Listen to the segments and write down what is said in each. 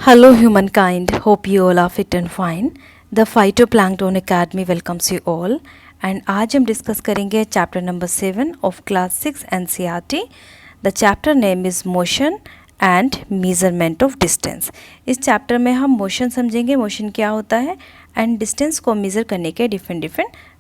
Hello, humankind. Hope you all are fit and fine. The Phytoplankton Academy welcomes you all. And आज हम discuss करेंगे chapter number 7 of class 6 NCERT. The chapter name is motion and measurement of distance. इस chapter में हम motion समझेंगे, motion क्या होता है, एंड डिस्टेंस को मेज़र करने के डिफरेंट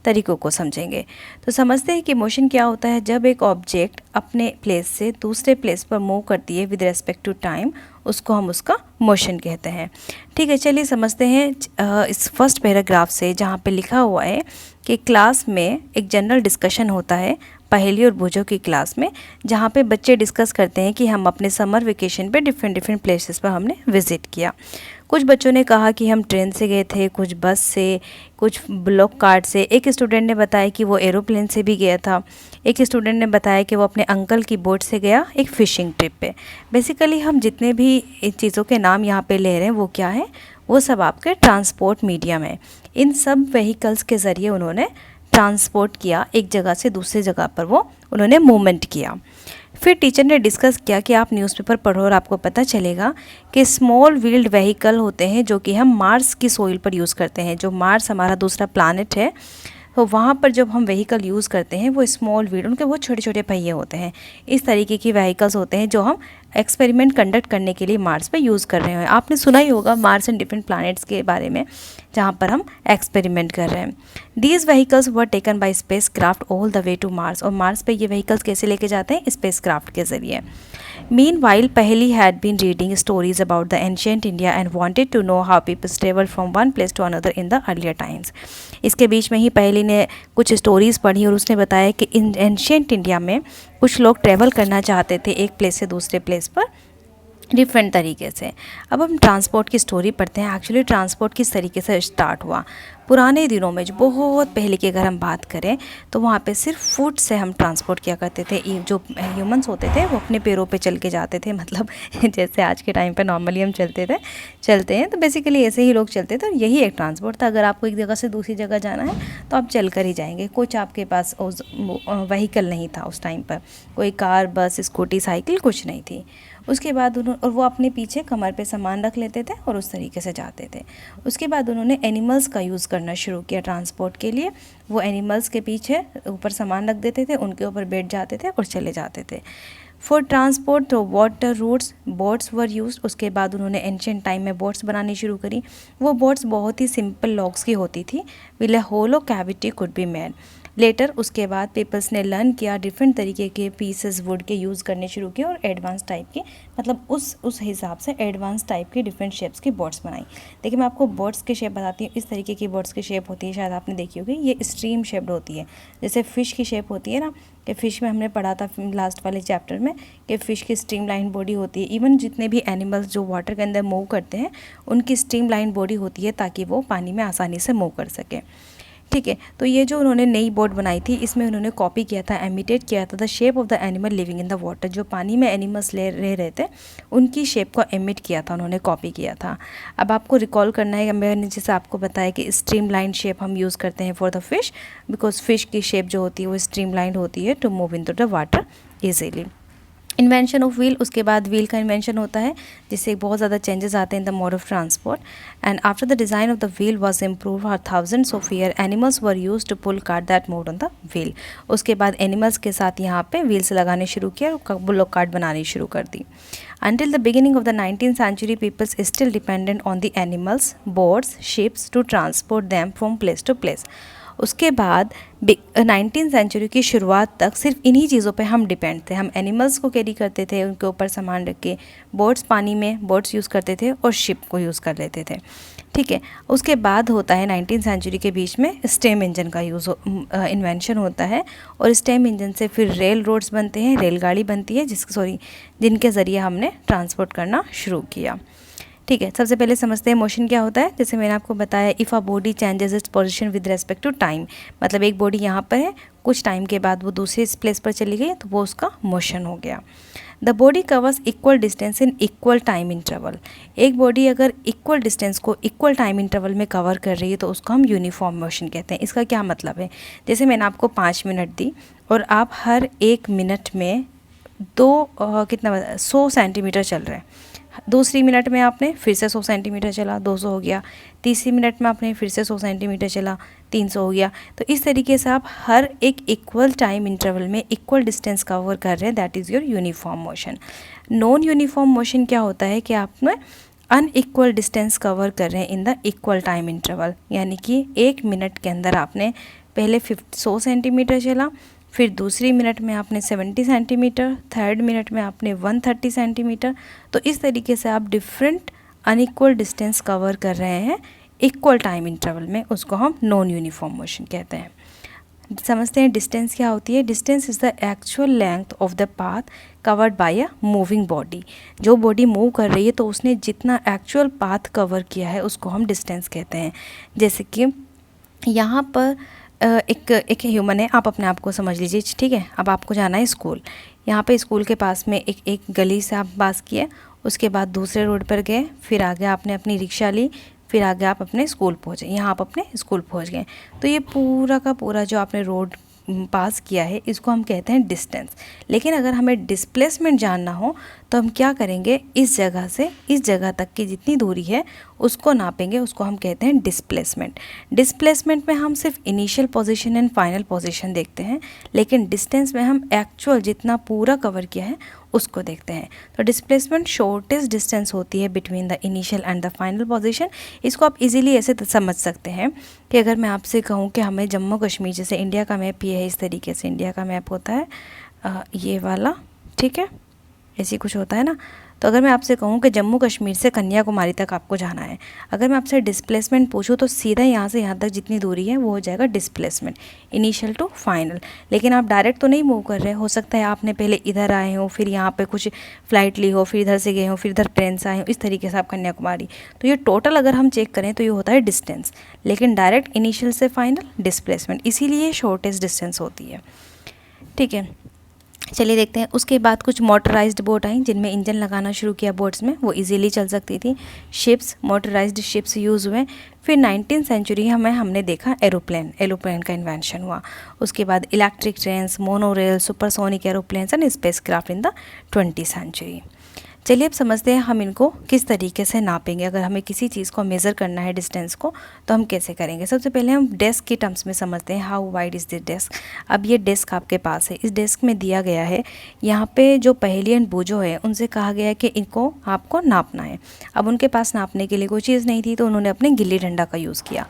तरीक़ों को समझेंगे. तो समझते हैं कि मोशन क्या होता है. जब एक ऑब्जेक्ट अपने प्लेस से दूसरे प्लेस पर मूव करती है विद रेस्पेक्ट टू टाइम, उसको हम उसका मोशन कहते हैं. ठीक है, चलिए समझते हैं इस फर्स्ट पैराग्राफ से, जहाँ पे लिखा हुआ है कि क्लास में एक जनरल डिस्कशन होता है पहेली और बूझों की क्लास में, जहाँ पे बच्चे डिस्कस करते हैं कि हम अपने समर वेकेशन पे डिफरेंट प्लेसेस पर हमने विज़िट किया. कुछ बच्चों ने कहा कि हम ट्रेन से गए थे, कुछ बस से, कुछ ब्लॉक कार्ट से. एक स्टूडेंट ने बताया कि वो एरोप्लेन से भी गया था. एक स्टूडेंट ने बताया कि वो अपने अंकल की बोट से गया एक फ़िशिंग ट्रिप पे. बेसिकली हम जितने भी चीज़ों के नाम यहाँ पे ले रहे हैं वो क्या है, वो सब आपके ट्रांसपोर्ट मीडियम है. इन सब व्हीकल्स के ज़रिए उन्होंने ट्रांसपोर्ट किया, एक जगह से दूसरी जगह पर वो उन्होंने मूवमेंट किया. फिर टीचर ने डिस्कस किया कि आप न्यूज़पेपर पढ़ो और आपको पता चलेगा कि स्मॉल व्हील्ड व्हीकल होते हैं जो कि हम मार्स की सोइल पर यूज़ करते हैं. जो मार्स हमारा दूसरा प्लानट है, तो वहाँ पर जब हम व्हीकल यूज़ करते हैं वो स्मॉल व्हील, उनके वो छोटे छोटे पहिए होते हैं. इस तरीके की व्हीकल्स होते हैं जो हम एक्सपेरिमेंट कंडक्ट करने के लिए मार्स पे यूज़ कर रहे हैं. आपने सुना ही होगा मार्स एंड डिफरेंट प्लैनेट्स के बारे में, जहाँ पर हम एक्सपेरिमेंट कर रहे हैं. These vehicles were taken by spacecraft all the way to Mars. और मार्स पे ये व्हीकल्स कैसे लेके जाते हैं, स्पेस क्राफ्ट के ज़रिए. Meanwhile, Paheli had been reading stories about the ancient India and wanted to know how people traveled from one place to another in the earlier times. इसके बीच में ही पहली ने कुछ स्टोरीज़ पढ़ी और उसने बताया कि इन एंशियंट इंडिया में कुछ लोग ट्रैवल करना चाहते थे एक प्लेस से दूसरे प्लेस पर डिफरेंट तरीके से. अब हम ट्रांसपोर्ट की स्टोरी पढ़ते हैं. एक्चुअली ट्रांसपोर्ट किस तरीके से स्टार्ट हुआ. पुराने दिनों में, जो बहुत पहले की अगर हम बात करें, तो वहाँ पे सिर्फ फुट से हम ट्रांसपोर्ट किया करते थे. जो ह्यूमंस होते थे वो अपने पैरों पे चल के जाते थे, मतलब जैसे आज के टाइम पे नॉर्मली हम चलते हैं, तो बेसिकली ऐसे ही लोग चलते थे. और यही एक ट्रांसपोर्ट था. अगर आपको एक जगह से दूसरी जगह जाना है तो आप चल कर ही जाएंगे. कुछ आपके पास व्हीकल नहीं था उस टाइम पर, कोई कार, बस, स्कूटी, साइकिल कुछ नहीं थी. उसके बाद और वो अपने पीछे कमर पे सामान रख लेते थे और उस तरीके से जाते थे. उसके बाद उन्होंने एनिमल्स का यूज़ करना शुरू किया ट्रांसपोर्ट के लिए. वो एनिमल्स के पीछे ऊपर सामान रख देते थे, उनके ऊपर बैठ जाते थे और चले जाते थे. For transport water routes boats were used. उसके बाद उन्होंने एंशिएंट टाइम में बोट्स बनानी शुरू करी. वो बोट्स बहुत ही सिंपल लॉग्स की होती थी. Will a hollow cavity could be made. Later उसके बाद पीपल्स ने लर्न किया, डिफरेंट तरीके के पीसेस वुड के यूज़ करने शुरू किए और एडवांस टाइप के, मतलब उस हिसाब से एडवांस टाइप की डिफरेंट शेप्स की बोट्स बनाई. देखिए मैं आपको बोट्स के शेप बताती हूँ. इस तरीके की बोट्स की शेप होती है, शायद आपने देखी होगी. ये स्ट्रीम शेप्ड होती है, जैसे फ़िश की शेप होती है ना, कि फ़िश में हमने पढ़ा था लास्ट वाले चैप्टर में कि फ़िश की स्ट्रीम लाइन बॉडी होती है. इवन जितने भी एनिमल्स जो वाटर के अंदर मूव करते हैं उनकी स्ट्रीम लाइन बॉडी होती है ताकि वो पानी में आसानी से मूव कर सकें. ठीक है, तो ये जो उन्होंने नई बोट बनाई थी, इसमें उन्होंने कॉपी किया था, इमिटेट किया था the shape of the animal living in the water. जो पानी में एनिमल्स रह रहे थे उनकी शेप को इमिट किया था, उन्होंने कॉपी किया था. अब आपको रिकॉल करना है, मैंने जैसे आपको बताया कि स्ट्रीम लाइन शेप हम यूज़ करते हैं for the fish, because fish की शेप जो होती है वो स्ट्रीम लाइन होती है to move into the water easily. Invention of wheel. उसके बाद व्हील का इन्वेंशन होता है, जिससे बहुत ज़्यादा चेंजेस आते हैं in the mode of transport. And after the design of the wheel was improve और thousands of year animals were use to pull cart that moved on the wheel. उसके बाद एनिमल्स के साथ यहाँ पे व्हील्स लगाने शुरू किया और बुलॉक कार्ट बनानी शुरू कर दी. Until the beginning of the 19th century, people still dependent on the animals, boats, ships to transport them from place to place. उसके बाद 19th सेंचुरी की शुरुआत तक सिर्फ इन्हीं चीज़ों पे हम डिपेंड थे. हम एनिमल्स को कैरी करते थे, उनके ऊपर सामान रख के. बोट्स पानी में बोट्स यूज़ करते थे और शिप को यूज़ कर लेते थे. ठीक है, उसके बाद होता है 19th सेंचुरी के बीच में स्टेम इंजन का इन्वेंशन होता है. और स्टेम इंजन से फिर रेल रोड्स बनते हैं, रेलगाड़ी बनती है जिनके ज़रिए हमने ट्रांसपोर्ट करना शुरू किया. ठीक है, सबसे पहले समझते हैं मोशन क्या होता है. जैसे मैंने आपको बताया, if a body changes its position with respect to time, मतलब एक बॉडी यहाँ पर है, कुछ टाइम के बाद वो दूसरे प्लेस पर चली गई, तो वो उसका मोशन हो गया. The body covers equal distance in equal time interval. एक बॉडी अगर इक्वल डिस्टेंस को इक्वल टाइम इंटरवल में कवर कर रही है तो उसको हम यूनिफॉर्म मोशन कहते हैं. इसका क्या मतलब है, जैसे मैंने आपको 5 मिनट दी और आप हर 1 मिनट में 100 सेंटीमीटर चल रहे हैं. दूसरी मिनट में आपने फिर से 100 सेंटीमीटर चला, 200 हो गया। तीसरी मिनट में आपने फिर से 100 सेंटीमीटर चला, 300 हो गया। तो इस तरीके से आप हर एक इक्वल टाइम इंटरवल में इक्वल डिस्टेंस कवर कर रहे हैं, that is your uniform motion. Non uniform motion क्या होता है कि आपने अनइक्वल डिस्टेंस कवर कर रहे हैं in the equal time interval, यानी कि 1 मिनट के अंदर आपने पहले 100 सेंटीमीटर चला, फिर दूसरी मिनट में आपने 70 सेंटीमीटर, थर्ड मिनट में आपने 130 सेंटीमीटर। तो इस तरीके से आप डिफरेंट अनइक्वल डिस्टेंस कवर कर रहे हैं इक्वल टाइम इंटरवल में, उसको हम नॉन यूनिफॉर्म मोशन कहते हैं। समझते हैं डिस्टेंस क्या होती है। Distance is the actual length of the path covered by a moving body. जो बॉडी मूव कर रही है तो उसने जितना एक्चुअल पाथ कवर किया है उसको हम डिस्टेंस कहते हैं। जैसे कि यहाँ पर एक ह्यूमन है, आप अपने आप को समझ लीजिए, ठीक है। अब आपको जाना है स्कूल, यहाँ पे स्कूल के पास में एक गली से आप पास किए, उसके बाद दूसरे रोड पर गए, फिर आगे आपने अपनी रिक्शा ली, फिर आगे आप अपने स्कूल पहुँचे, यहाँ आप अपने स्कूल पहुँच गए। तो ये पूरा का पूरा जो आपने रोड पास किया है इसको हम कहते हैं डिस्टेंस। लेकिन अगर हमें डिस्प्लेसमेंट जानना हो तो हम क्या करेंगे, इस जगह से इस जगह तक की जितनी दूरी है उसको नापेंगे, उसको हम कहते हैं डिस्प्लेसमेंट। डिस्प्लेसमेंट में हम सिर्फ initial position and final position देखते हैं, लेकिन डिस्टेंस में हम एक्चुअल जितना पूरा कवर किया है उसको देखते हैं। तो डिस्प्लेसमेंट शॉर्टेस्ट डिस्टेंस होती है between the initial and the final position. इसको आप इजीली ऐसे समझ सकते हैं कि अगर मैं आपसे कहूँ कि हमें जम्मू कश्मीर, जैसे इंडिया का मैप ये है, इस तरीके से इंडिया का मैप होता है ये वाला, ठीक है, ऐसी कुछ होता है ना। तो अगर मैं आपसे कहूँ कि जम्मू कश्मीर से कन्याकुमारी तक आपको जाना है, अगर मैं आपसे डिस्प्लेसमेंट पूछूँ तो सीधा यहाँ से यहाँ तक जितनी दूरी है वो हो जाएगा डिस्प्लेसमेंट, इनिशियल टू फाइनल। लेकिन आप डायरेक्ट तो नहीं मूव कर रहे, हो सकता है आपने पहले इधर आए हो, फिर यहाँ पे कुछ फ़्लाइट ली हो, फिर इधर से गए हो, फिर इधर ट्रेन से आए हो, इस तरीके से आप कन्याकुमारी। तो ये टोटल अगर हम चेक करें तो ये होता है डिस्टेंस, लेकिन डायरेक्ट इनिशियल से फाइनल डिस्प्लेसमेंट, इसीलिए शॉर्टेस्ट डिस्टेंस होती है, ठीक है। चलिए देखते हैं। उसके बाद कुछ मोटराइज्ड बोट आई जिनमें इंजन लगाना शुरू किया बोट्स में, वो इजीली चल सकती थी। शिप्स, मोटराइज्ड शिप्स यूज़ हुए। फिर 19th सेंचुरी में हमने देखा एरोप्लेन का इन्वेंशन हुआ। उसके बाद electric trains, monorail, supersonic aeroplanes and spacecraft in the 20th century. चलिए अब समझते हैं हम इनको किस तरीके से नापेंगे। अगर हमें किसी चीज़ को मेज़र करना है डिस्टेंस को तो हम कैसे करेंगे। सबसे पहले हम डेस्क की टर्म्स में समझते हैं, how wide is this desk. अब ये डेस्क आपके पास है, इस डेस्क में दिया गया है, यहाँ पे जो पहेलियन बूझो है उनसे कहा गया है कि इनको आपको नापना है। अब उनके पास नापने के लिए कोई चीज़ नहीं थी तो उन्होंने अपने गिल्ली डंडा का यूज़ किया।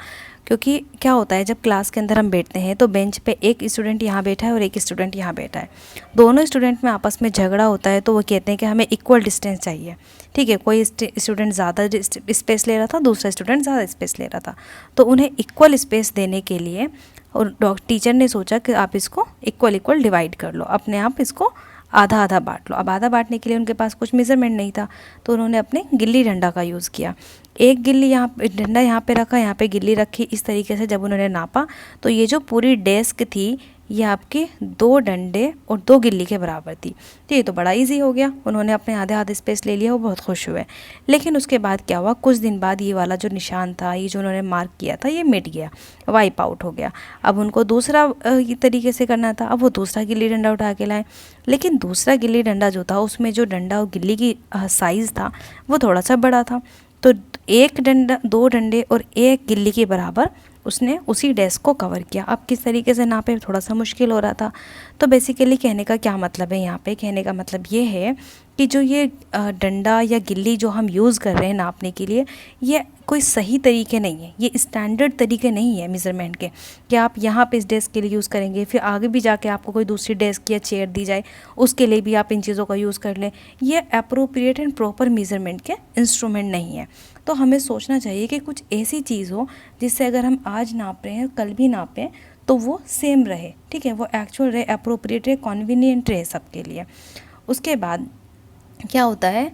क्योंकि क्या होता है, जब क्लास के अंदर हम बैठते हैं तो बेंच पे एक स्टूडेंट यहाँ बैठा है और एक स्टूडेंट यहाँ बैठा है, दोनों स्टूडेंट में आपस में झगड़ा होता है तो वो कहते हैं कि हमें इक्वल डिस्टेंस चाहिए, ठीक है। कोई स्टूडेंट ज़्यादा स्पेस ले रहा था, दूसरा स्टूडेंट ज़्यादा स्पेस ले रहा था, तो उन्हें इक्वल स्पेस देने के लिए और टीचर ने सोचा कि आप इसको इक्वल डिवाइड कर लो, अपने आप इसको आधा आधा बांट लो। अब आधा बांटने के लिए उनके पास कुछ मेज़रमेंट नहीं था तो उन्होंने अपने गिल्ली डंडा का यूज़ किया। एक गिल्ली डंडा यहाँ पे रखा, यहाँ पे गिल्ली रखी, इस तरीके से जब उन्होंने नापा तो ये जो पूरी डेस्क थी ये आपके 2 डंडे और 2 गिल्ली के बराबर थी। तो ये तो बड़ा इजी हो गया, उन्होंने अपने आधे आधे स्पेस ले लिया, वो बहुत खुश हुए। लेकिन उसके बाद क्या हुआ, कुछ दिन बाद ये वाला जो निशान था, ये जो उन्होंने मार्क किया था, ये मिट गया, वाइप आउट हो गया। अब उनको दूसरा तरीके से करना था, अब वो दूसरा गिल्ली डंडा उठा के लाए। लेकिन दूसरा गिल्ली डंडा जो था उसमें जो डंडा और गिल्ली की साइज़ था वो थोड़ा सा बड़ा था, तो 2 डंडे और 1 गिल्ली के बराबर उसने उसी डेस्क को कवर किया। अब किस तरीके से नापे, थोड़ा सा मुश्किल हो रहा था। तो बेसिकली कहने का क्या मतलब है, यहाँ पे कहने का मतलब ये है कि जो ये डंडा या गिल्ली जो हम यूज़ कर रहे हैं नापने के लिए, ये कोई सही तरीके नहीं है, ये स्टैंडर्ड तरीके नहीं है मेज़रमेंट के कि आप यहाँ पे इस डेस्क के लिए यूज़ करेंगे, फिर आगे भी जाके आपको कोई दूसरी डेस्क या चेयर दी जाए उसके लिए भी आप इन चीज़ों का यूज़ कर लें। ये अप्रोप्रिएट एंड प्रॉपर मेज़रमेंट के इंस्ट्रूमेंट नहीं है। तो हमें सोचना चाहिए कि कुछ ऐसी चीज़ हो जिससे अगर हम आज नाप रहे हैं कल भी नापें तो वो सेम रहे, ठीक है, वो एक्चुअल रहे, अप्रोप्रिएट रहे, कन्वीनियंट रहे सबके लिए। उसके बाद क्या होता है,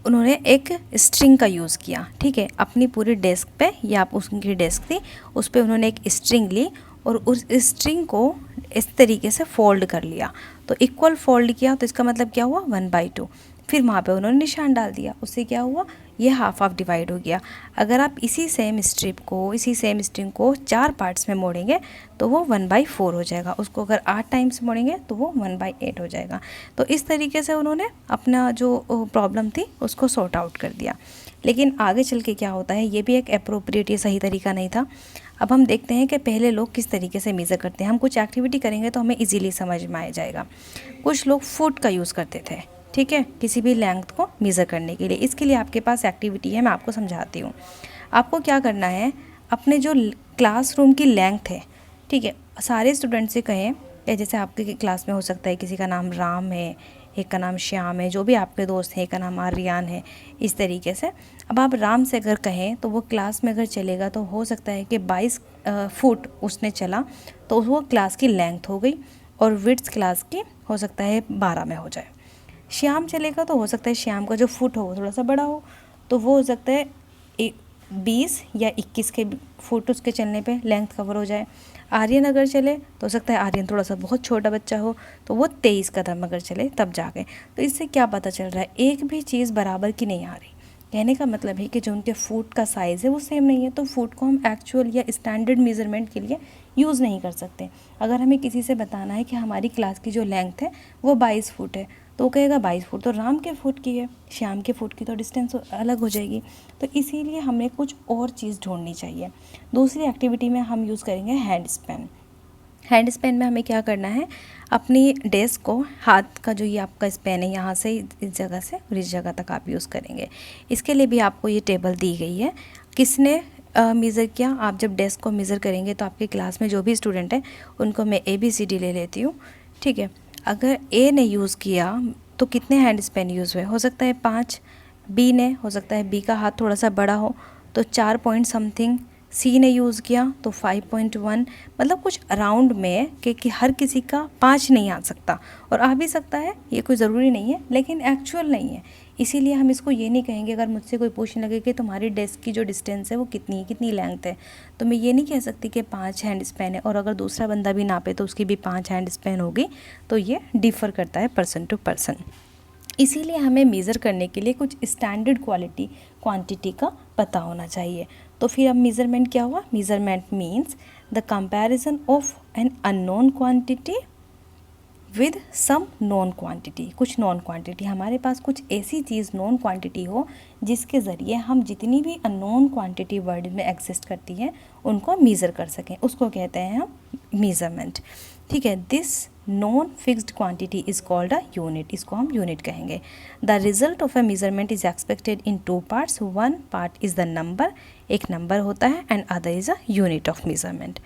उन्होंने एक स्ट्रिंग का यूज़ किया, ठीक है, अपनी पूरी डेस्क पे, या आप उसकी डेस्क थी उस पर उन्होंने एक स्ट्रिंग ली और उस स्ट्रिंग को इस तरीके से फोल्ड कर लिया। तो इक्वल फोल्ड किया तो इसका मतलब क्या हुआ, 1/2। फिर वहाँ पे उन्होंने निशान डाल दिया, उससे क्या हुआ, ये हाफ हाफ डिवाइड हो गया। अगर आप इसी सेम स्ट्रिंग को 4 पार्ट्स में मोड़ेंगे तो वो 1/4 हो जाएगा। उसको अगर 8 टाइम्स मोड़ेंगे तो वो 1/8 हो जाएगा। तो इस तरीके से उन्होंने अपना जो प्रॉब्लम थी उसको सॉर्ट आउट कर दिया। लेकिन आगे चल के क्या होता है, ये भी एक अप्रोप्रिएट, ये सही तरीका नहीं था। अब हम देखते हैं कि पहले लोग किस तरीके से मेज़र करते हैं। हम कुछ एक्टिविटी करेंगे तो हमें इजीली समझ में आ जाएगा। कुछ लोग फुट का यूज़ करते थे, ठीक है, किसी भी लेंथ को मेज़र करने के लिए। इसके लिए आपके पास एक्टिविटी है, मैं आपको समझाती हूँ। आपको क्या करना है, अपने जो क्लासरूम की लेंथ है, ठीक है, सारे स्टूडेंट से कहें, या जैसे आपके क्लास में हो सकता है किसी का नाम राम है, एक का नाम श्याम है, जो भी आपके दोस्त हैं, एक का नाम आर्यन है, इस तरीके से। अब आप राम से अगर कहें तो वो क्लास में अगर चलेगा तो हो सकता है कि 22 फुट उसने चला, तो वो क्लास की लेंथ हो गई, और विड्थ क्लास की हो सकता है 12 में हो जाए। श्याम चलेगा तो हो सकता है श्याम का जो फुट हो वो थोड़ा सा बड़ा हो, तो वो हो सकता है 20 या 21 के फुट उसके चलने पे लेंथ कवर हो जाए। आर्यन अगर चले तो हो सकता है आर्यन थोड़ा सा बहुत छोटा बच्चा हो, तो वो 23 कदम अगर चले तब जाके। तो इससे क्या पता चल रहा है, एक भी चीज़ बराबर की नहीं आ रही। कहने का मतलब है कि जो उनके फुट का साइज़ है वो सेम नहीं है, तो फुट को हम एक्चुअल या स्टैंडर्ड मेज़रमेंट के लिए यूज़ नहीं कर सकते। अगर हमें किसी से बताना है कि हमारी क्लास की जो लेंथ है वो 22 फुट है, तो वो कहेगा 22 फुट तो राम के फुट की है, श्याम के फुट की तो डिस्टेंस अलग हो जाएगी। तो इसीलिए हमें कुछ और चीज़ ढूंढनी चाहिए। दूसरी एक्टिविटी में हम यूज़ करेंगे हैंड स्पेन। हैंड स्पेन में हमें क्या करना है, अपनी डेस्क को, हाथ का जो ये आपका स्पेन है, यहाँ से इस जगह से और इस जगह तक आप यूज़ करेंगे। इसके लिए भी आपको ये टेबल दी गई है। किसने मेज़र किया, आप जब डेस्क को मेज़र करेंगे तो आपके क्लास में जो भी स्टूडेंट है उनको मैं ABCD ले लेती हूँ, ठीक है। अगर A ने यूज़ किया तो कितने हैंड स्पेन यूज़ हुए, हो सकता है 5। B ने, हो सकता है B का हाथ थोड़ा सा बड़ा हो तो 4 पॉइंट समथिंग। C ने यूज़ किया तो 5.1, मतलब कुछ अराउंड में कि हर किसी का 5 नहीं आ सकता, और आ भी सकता है, ये कोई ज़रूरी नहीं है, लेकिन एक्चुअल नहीं है। इसीलिए हम इसको ये नहीं कहेंगे, अगर मुझसे कोई पूछने लगे कि तुम्हारी डेस्क की जो डिस्टेंस है वो कितनी लेंथ है, तो मैं ये नहीं कह सकती कि 5 हैंड स्पेन है, और अगर दूसरा बंदा भी नापे तो उसकी भी 5 हैंड स्पेन होगी। तो ये डिफ़र करता है पर्सन टू पर्सन। इसीलिए हमें मेज़र करने के लिए कुछ स्टैंडर्ड क्वांटिटी का पता होना चाहिए। तो फिर अब मेज़रमेंट क्या हुआ, measurement means the comparison of an unknown quantity with some known quantity. कुछ नॉन क्वांटिटी, हमारे पास कुछ ऐसी चीज़ नॉन क्वांटिटी हो जिसके ज़रिए हम जितनी भी अननोन क्वांटिटी वर्ल्ड में एग्जिस्ट करती हैं उनको मेज़र कर सकें, उसको कहते हैं हम मेज़रमेंट, ठीक है। This non fixed quantity is called a unit, इसको हम यूनिट कहेंगे। The result of a measurement is expected in 2 parts. One part is the number, एक नंबर होता है, and other is a unit of measurement.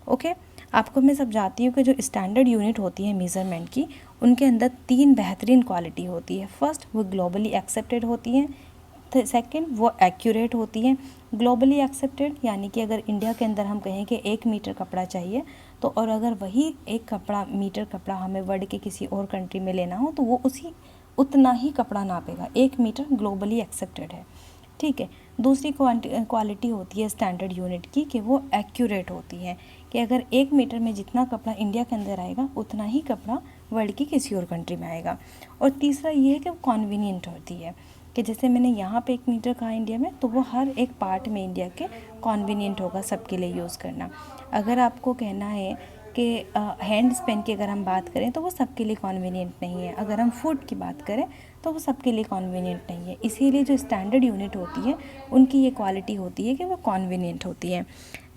Okay, आपको मैं समझाती हूँ कि जो स्टैंडर्ड यूनिट होती है मेज़रमेंट की, उनके अंदर 3 बेहतरीन क्वालिटी होती है। फर्स्ट, वो ग्लोबली एक्सेप्टेड होती हैं। सेकंड, वो एक्यूरेट होती हैं। ग्लोबली एक्सेप्टेड यानी कि अगर इंडिया के अंदर हम कहें कि 1 मीटर कपड़ा चाहिए, तो और अगर वही एक मीटर कपड़ा हमें वर्ल्ड के किसी और कंट्री में लेना हो तो वो उतना ही कपड़ा नापेगा। 1 मीटर ग्लोबली एक्सेप्टेड है, ठीक है। दूसरी क्वालिटी होती है स्टैंडर्ड यूनिट की कि वो एक्यूरेट होती है, कि अगर 1 मीटर में जितना कपड़ा इंडिया के अंदर आएगा उतना ही कपड़ा वर्ल्ड की किसी और कंट्री में आएगा। और तीसरा ये है कि वो कॉन्वीनियंट होती है, कि जैसे मैंने यहाँ पे 1 मीटर कहा इंडिया में, तो वो हर एक पार्ट में इंडिया के कॉन्वीनियंट होगा सबके लिए यूज़ करना। अगर आपको कहना है कि हैंड स्पेन की अगर हम बात करें तो वो सबके लिए कॉन्वीनियंट नहीं है, अगर हम फुट की बात करें तो वो सबके लिए कॉन्वीनियंट नहीं है। इसीलिए जो स्टैंडर्ड यूनिट होती है उनकी ये क्वालिटी होती है कि वो कॉन्वीनियंट होती है।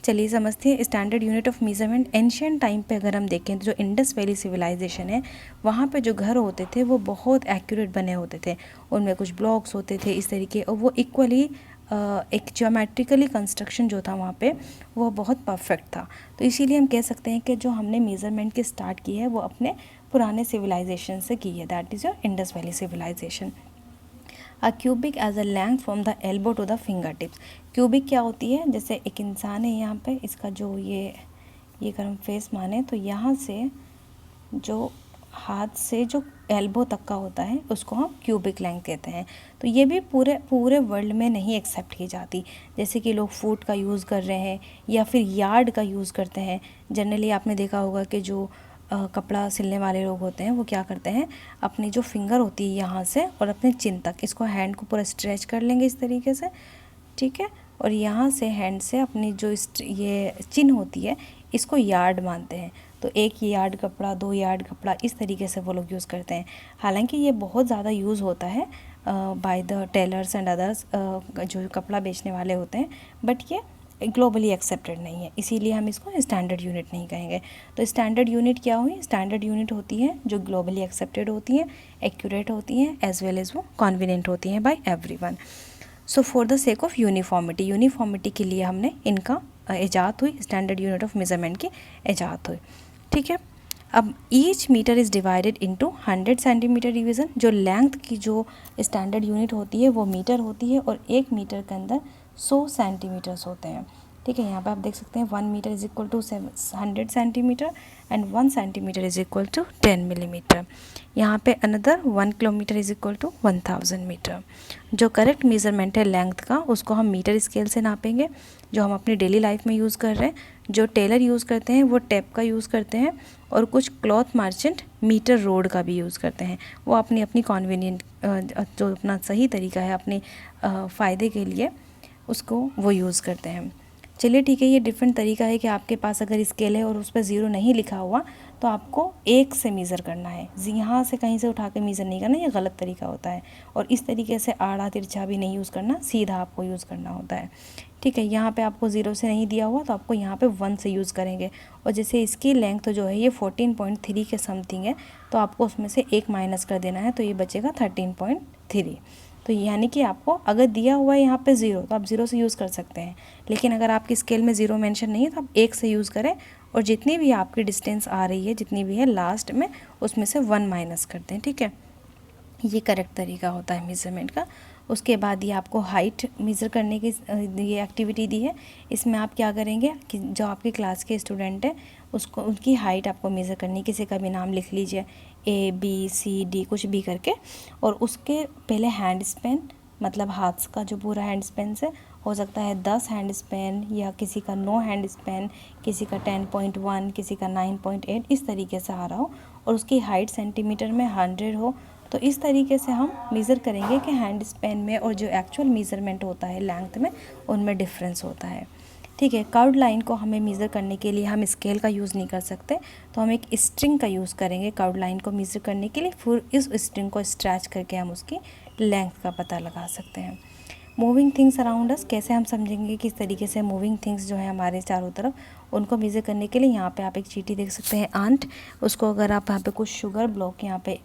चलिए समझते हैं standard unit of measurement. Ancient time पे अगर हम देखें तो जो इंडस वैली सिविलाइजेशन है, वहाँ पे जो घर होते थे वो बहुत एक्यूरेट बने होते थे, उनमें कुछ ब्लॉक्स होते थे इस तरीके, और वो इक्वली एक ज्योमेट्रिकली कंस्ट्रक्शन जो था वहाँ पे वो बहुत परफेक्ट था। तो इसीलिए हम कह सकते हैं कि जो हमने मेज़रमेंट की स्टार्ट की है वो अपने पुराने सिविलाइजेशन से की है, that is your Indus Valley civilization. A cubic as a length from the elbow to the fingertips. Cubic क्या होती है, जैसे एक इंसान है यहाँ पे, इसका जो ये अगर हम फेस माने तो यहाँ से जो हाथ से जो एल्बो तक का होता है उसको हम क्यूबिक लेंथ कहते हैं। तो ये भी पूरे वर्ल्ड में नहीं एक्सेप्ट की जाती, जैसे कि लोग फुट का यूज़ कर रहे हैं या फिर यार्ड का यूज़ करते हैं। जनरली आपने देखा होगा कि जो कपड़ा सिलने वाले लोग होते हैं वो क्या करते हैं, अपनी जो फिंगर होती है यहाँ से और अपने चिन तक इसको हैंड को पूरा स्ट्रेच कर लेंगे इस तरीके से, ठीक है। और यहाँ से हैंड से अपनी जो ये चिन होती है इसको यार्ड मानते हैं। तो 1 यार्ड कपड़ा, 2 यार्ड कपड़ा, इस तरीके से वो लोग यूज़ करते हैं। हालांकि ये बहुत ज़्यादा यूज़ होता है by the tailors and others, जो कपड़ा बेचने वाले होते हैं, बट ये ग्लोबली एक्सेप्टेड नहीं है, इसीलिए हम इसको स्टैंडर्ड यूनिट नहीं कहेंगे। तो स्टैंडर्ड यूनिट क्या हुई? स्टैंडर्ड यूनिट होती है जो ग्लोबली एक्सेप्टेड होती हैं, एक्यूरेट होती हैं, एज वेल एज वो कॉन्वीनियंट होती हैं by everyone. So for the sake of uniformity के लिए हमने इनका इजाद हुई, स्टैंडर्ड यूनिट ऑफ मेजरमेंट की इजाद हुई, ठीक है। अब each metre is divided into 100 centimetre division. जो लेंथ की जो स्टैंडर्ड यूनिट होती है वो मीटर होती है और 1 मीटर के अंदर 100 सेंटीमीटर्स होते हैं, ठीक है। यहाँ पे आप देख सकते हैं 1 metre is equal to 100 centimetre and 1 centimetre is equal to 10 millimetre. यहाँ पे another 1 kilometre is equal to 1000 metre. जो करेक्ट मेज़रमेंट है लेंथ का उसको हम मीटर स्केल से नापेंगे, जो हम अपनी डेली लाइफ में यूज़ कर रहे हैं। जो टेलर यूज़ करते हैं वो टेप का यूज़ करते हैं और कुछ क्लॉथ मर्चेंट मीटर रोड का भी यूज़ करते हैं। वो अपनी अपनी कॉन्वीनियंट जो अपना सही तरीका है अपने फ़ायदे के लिए उसको वो यूज़ करते हैं। चलिए ठीक है, ये डिफरेंट तरीका है कि आपके पास अगर स्केल है और उस पर 0 नहीं लिखा हुआ तो आपको 1 से मेज़र करना है, यहाँ से कहीं से उठा के मेज़र नहीं करना, ये गलत तरीका होता है। और इस तरीके से आड़ा तिरछा भी नहीं यूज़ करना, सीधा आपको यूज़ करना होता है, ठीक है। यहाँ पे आपको 0 से नहीं दिया हुआ तो आपको यहाँ पे 1 से यूज़ करेंगे। और जैसे इसकी लेंथ जो है ये 14.3 के समथिंग है, तो आपको उसमें से 1 माइनस कर देना है, तो ये बचेगा 13.3। तो यानी कि आपको अगर दिया हुआ है यहाँ पे 0 तो आप 0 से यूज़ कर सकते हैं, लेकिन अगर आपकी स्केल में 0 मेंशन नहीं है तो आप 1 से यूज़ करें और जितनी भी आपकी डिस्टेंस आ रही है, जितनी भी है लास्ट में उसमें से 1 माइनस कर दें, ठीक है। ये करेक्ट तरीका होता है मेज़रमेंट का। उसके बाद ये आपको हाइट मेज़र करने की ये एक्टिविटी दी है। इसमें आप क्या करेंगे कि जो आपकी क्लास के स्टूडेंट है उसको उनकी हाइट आपको मेज़र करनी, किसी का भी नाम लिख लीजिए ABCD कुछ भी करके, और उसके पहले हैंड स्पेन मतलब हाथ का जो पूरा हैंड स्पेन से हो सकता है 10 हैंड स्पेन या किसी का 9 हैंड स्पेन, किसी का 10.1, किसी का 9.8, इस तरीके से आ रहा हो और उसकी हाइट सेंटीमीटर में 100 हो। तो इस तरीके से हम मेज़र करेंगे कि हैंड स्पेन में और जो एक्चुअल मेज़रमेंट होता है लेंथ में उनमें डिफरेंस होता है, ठीक है। कर्व्ड लाइन को हमें मेज़र करने के लिए हम स्केल का यूज़ नहीं कर सकते, तो हम एक स्ट्रिंग का यूज़ करेंगे कर्व्ड लाइन को मेज़र करने के लिए। फिर इस स्ट्रिंग को स्ट्रेच करके हम उसकी लेंथ का पता लगा सकते हैं। मूविंग थिंग्स अराउंड अस कैसे हम समझेंगे किस तरीके से मूविंग थिंग्स जो है हमारे चारों तरफ उनको मेज़र करने के लिए, यहाँ पे आप एक चीटी देख सकते हैं आंट, उसको अगर आप यहाँ पे कुछ शुगर ब्लॉक यहाँ पे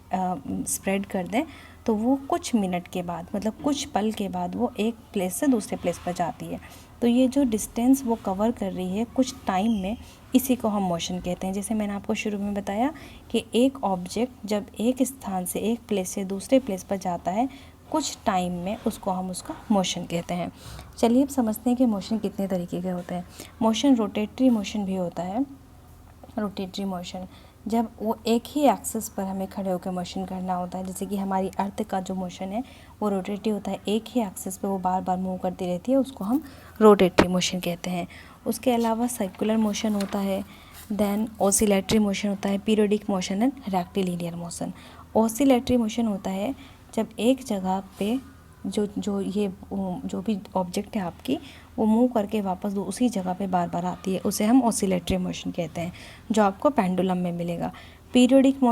स्प्रेड कर दें तो वो कुछ मिनट के बाद मतलब कुछ पल के बाद वो एक प्लेस से दूसरे प्लेस पर जाती है। तो ये जो डिस्टेंस वो कवर कर रही है कुछ टाइम में, इसी को हम मोशन कहते हैं। जैसे मैंने आपको शुरू में बताया कि एक ऑब्जेक्ट जब एक स्थान से एक प्लेस से दूसरे प्लेस पर जाता है कुछ टाइम में, उसको हम उसका मोशन कहते हैं। चलिए अब समझते हैं कि मोशन कितने तरीके के होते हैं। मोशन रोटेटरी मोशन भी होता है। रोटेटरी मोशन जब वो एक ही एक्सिस पर हमें खड़े होकर मोशन करना होता है, जैसे कि हमारी अर्थ का जो मोशन है वो रोटेटरी होता है, एक ही एक्सिस पे वो बार बार मूव करती रहती है, उसको हम रोटेटरी मोशन कहते हैं। उसके अलावा सर्कुलर मोशन होता है, देन ऑसिलेटरी मोशन होता है, periodic motion and rectilinear motion. Oscillatory motion होता है जब एक जगह पे जो भी ऑब्जेक्ट है आपकी वो मूव करके वापस उसी जगह पे बार बार आती है, उसे हम ऑसिलेटरी मोशन कहते हैं, जो आपको पेंडुलम में मिलेगा। पीरियोडिक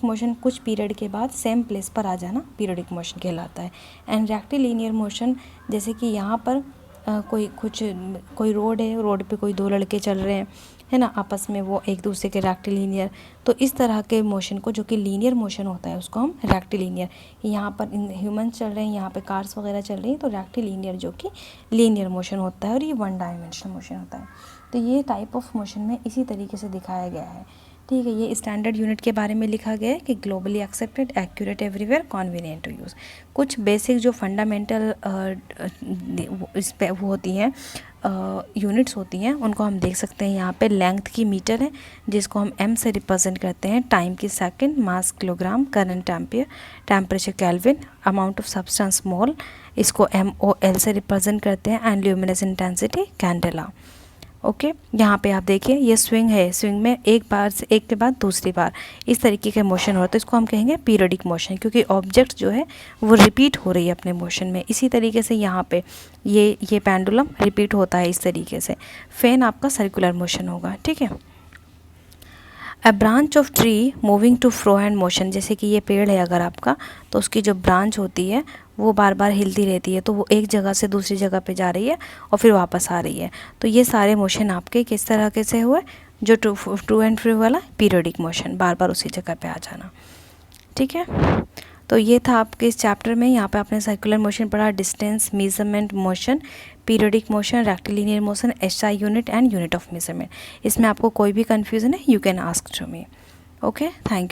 मोशन कुछ पीरियड के बाद सेम प्लेस पर आ जाना पीरियोडिक मोशन कहलाता है। एंड रेक्टिलिनियर मोशन जैसे कि यहाँ पर कोई रोड है, रोड पे कोई 2 लड़के चल रहे हैं, है ना, आपस में वो एक दूसरे के रेक्टिलिनियर, तो इस तरह के मोशन को जो कि लीनियर मोशन होता है उसको हम रेक्टिलिनियर, यहाँ पर ह्यूमंस चल रहे हैं, यहाँ पे कार्स वगैरह चल रही हैं, तो रेक्टिलिनियर जो कि लीनियर मोशन होता है और ये 1 डायमेंशनल मोशन होता है। तो ये टाइप ऑफ मोशन में इसी तरीके से दिखाया गया है, ठीक है। ये स्टैंडर्ड यूनिट के बारे में लिखा गया है कि globally accepted, accurate everywhere, convenient to use. कुछ बेसिक जो फंडामेंटल इस पे वो होती हैं यूनिट्स होती हैं उनको हम देख सकते हैं। यहाँ पे लेंथ की मीटर है जिसको हम m से रिप्रेजेंट करते हैं, टाइम की second, mass kilogram, current ampere, temperature kelvin, amount of substance mole, इसको MOL से रिप्रेजेंट करते हैं, and luminous intensity candela. Okay यहाँ पे आप देखिए ये स्विंग है, स्विंग में एक बार से एक के बाद दूसरी बार इस तरीके का मोशन हो रहा है, तो इसको हम कहेंगे पीरियडिक मोशन, क्योंकि ऑब्जेक्ट जो है वो रिपीट हो रही है अपने मोशन में। इसी तरीके से यहाँ पे ये पेंडुलम रिपीट होता है इस तरीके से। फैन आपका सर्कुलर मोशन होगा, ठीक है। A branch of tree moving to fro and motion, जैसे कि ये पेड़ है अगर आपका, तो उसकी जो ब्रांच होती है वो बार बार हिलती रहती है, तो वो एक जगह से दूसरी जगह पे जा रही है और फिर वापस आ रही है। तो ये सारे मोशन आपके किस तरह के से हुए, जो टू एंड फ्रो वाला पीरियडिक मोशन, बार बार उसी जगह पे आ जाना, ठीक है। तो ये था आपके इस चैप्टर में। यहाँ पे आपने सर्कुलर मोशन पढ़ा, distance measurement motion, periodic motion, rectilinear motion, SI unit and unit of measurement. इसमें आपको कोई भी कन्फ्यूज़न है, you can ask to me. Okay, thank you.